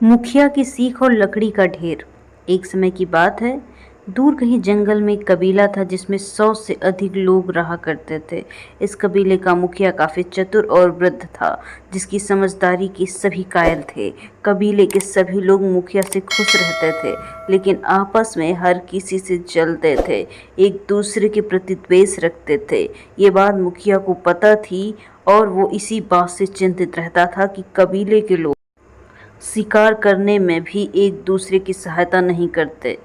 मुखिया की सीख और लकड़ी का ढेर। एक समय की बात है, दूर कहीं जंगल में एक कबीला था जिसमें 100 से अधिक लोग रहा करते थे। इस कबीले का मुखिया काफी चतुर और वृद्ध था, जिसकी समझदारी की सभी कायल थे। कबीले के सभी लोग मुखिया से खुश रहते थे, लेकिन आपस में हर किसी से जलते थे, एक दूसरे के प्रति द्वेष रखते थे। ये बात मुखिया को पता थी और वो इसी बात से चिंतित रहता था कि कबीले के लोग शिकार करने में भी एक दूसरे की सहायता नहीं करते।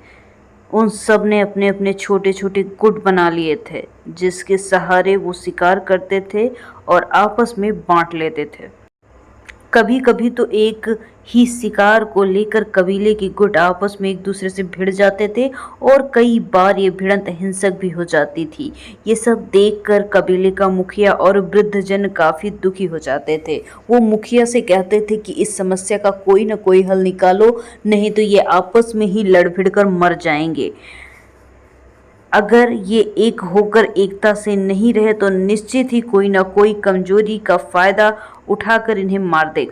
उन सब ने अपने अपने छोटे छोटे गुट बना लिए थे, जिसके सहारे वो शिकार करते थे और आपस में बांट लेते थे। कभी कभी तो एक ही शिकार को लेकर कबीले के गुट आपस में एक दूसरे से भिड़ जाते थे और कई बार ये भिड़ंत हिंसक भी हो जाती थी। ये सब देखकर कबीले का मुखिया और वृद्धजन काफी दुखी हो जाते थे। वो मुखिया से कहते थे कि इस समस्या का कोई ना कोई हल निकालो, नहीं तो ये आपस में ही लड़ भिड़ कर मर जाएंगे। अगर ये एक होकर एकता से नहीं रहे तो निश्चित ही कोई ना कोई कमजोरी का फायदा उठाकर इन्हें मार देगा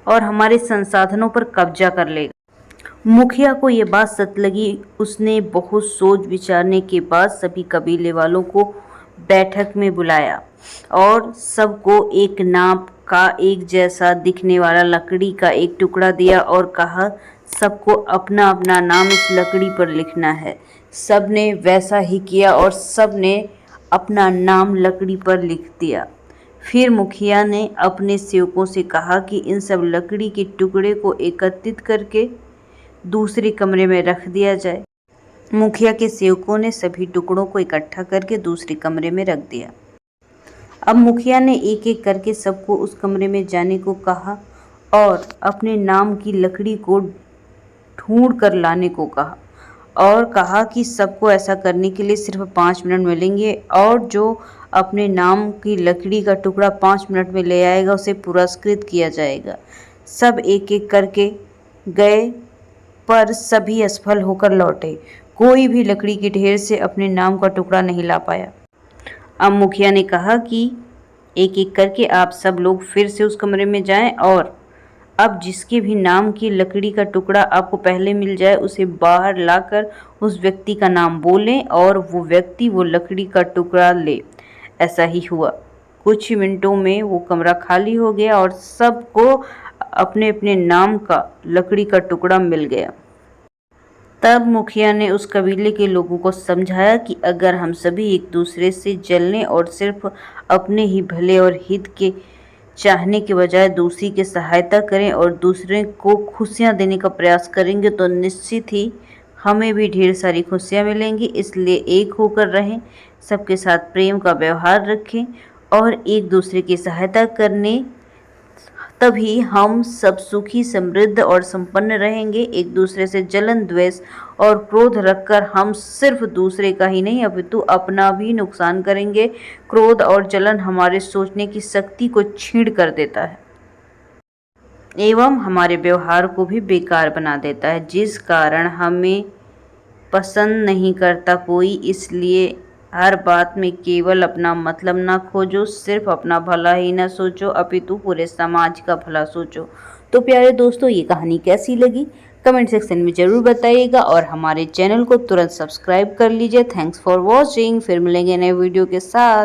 और हमारे संसाधनों पर कब्जा कर लेगा। मुखिया को ये बात सच लगी। उसने बहुत सोच विचारने के बाद सभी कबीले वालों को बैठक में बुलाया और सबको एक नाप का एक जैसा दिखने वाला लकड़ी का एक टुकड़ा दिया और कहा, सबको अपना अपना नाम इस लकड़ी पर लिखना है। सब ने वैसा ही किया और सब ने अपना नाम लकड़ी पर लिख दिया। फिर मुखिया ने अपने सेवकों से कहा कि इन सब लकड़ी के टुकड़े को एकत्रित करके दूसरे कमरे में रख दिया जाए। मुखिया के सेवकों ने सभी टुकड़ों को इकट्ठा करके दूसरे कमरे में रख दिया। अब मुखिया ने एक एक करके सबको उस कमरे में जाने को कहा और अपने नाम की लकड़ी को ढूंढ कर लाने को कहा और कहा कि सबको ऐसा करने के लिए सिर्फ 5 मिनट मिलेंगे और जो अपने नाम की लकड़ी का टुकड़ा 5 मिनट में ले आएगा उसे पुरस्कृत किया जाएगा। सब एक एक करके गए पर सभी असफल होकर लौटे। कोई भी लकड़ी के ढेर से अपने नाम का टुकड़ा नहीं ला पाया। अब मुखिया ने कहा कि एक एक करके आप सब लोग फिर से उस कमरे में जाएं और अब जिसके भी नाम की लकड़ी का टुकड़ा आपको पहले मिल जाए उसे बाहर लाकर उस व्यक्ति का नाम बोलें और वो व्यक्ति वो लकड़ी का टुकड़ा ले। ऐसा ही हुआ। कुछ ही मिनटों में वो कमरा खाली हो गया और सबको अपने अपने नाम का लकड़ी का टुकड़ा मिल गया। तब मुखिया ने उस कबीले के लोगों को समझाया कि अगर हम सभी एक दूसरे से जलने और सिर्फ अपने ही भले और हित के चाहने के बजाय दूसरी की सहायता करें और दूसरे को खुशियां देने का प्रयास करेंगे तो निश्चित ही हमें भी ढेर सारी खुशियां मिलेंगी। इसलिए एक होकर रहें, सबके साथ प्रेम का व्यवहार रखें और एक दूसरे की सहायता करने, तभी हम सब सुखी समृद्ध और संपन्न रहेंगे। एक दूसरे से जलन द्वेष और क्रोध रखकर हम सिर्फ दूसरे का ही नहीं अपितु अपना भी नुकसान करेंगे। क्रोध और जलन हमारे सोचने की शक्ति को छीण कर देता है एवं हमारे व्यवहार को भी बेकार बना देता है, जिस कारण हमें पसंद नहीं करता कोई। इसलिए हर बात में केवल अपना मतलब ना खोजो, सिर्फ अपना भला ही ना सोचो अपितु पूरे समाज का भला सोचो। तो प्यारे दोस्तों, ये कहानी कैसी लगी कमेंट सेक्शन में ज़रूर बताइएगा और हमारे चैनल को तुरंत सब्सक्राइब कर लीजिए। Thanks for watching. फिर मिलेंगे नए वीडियो के साथ।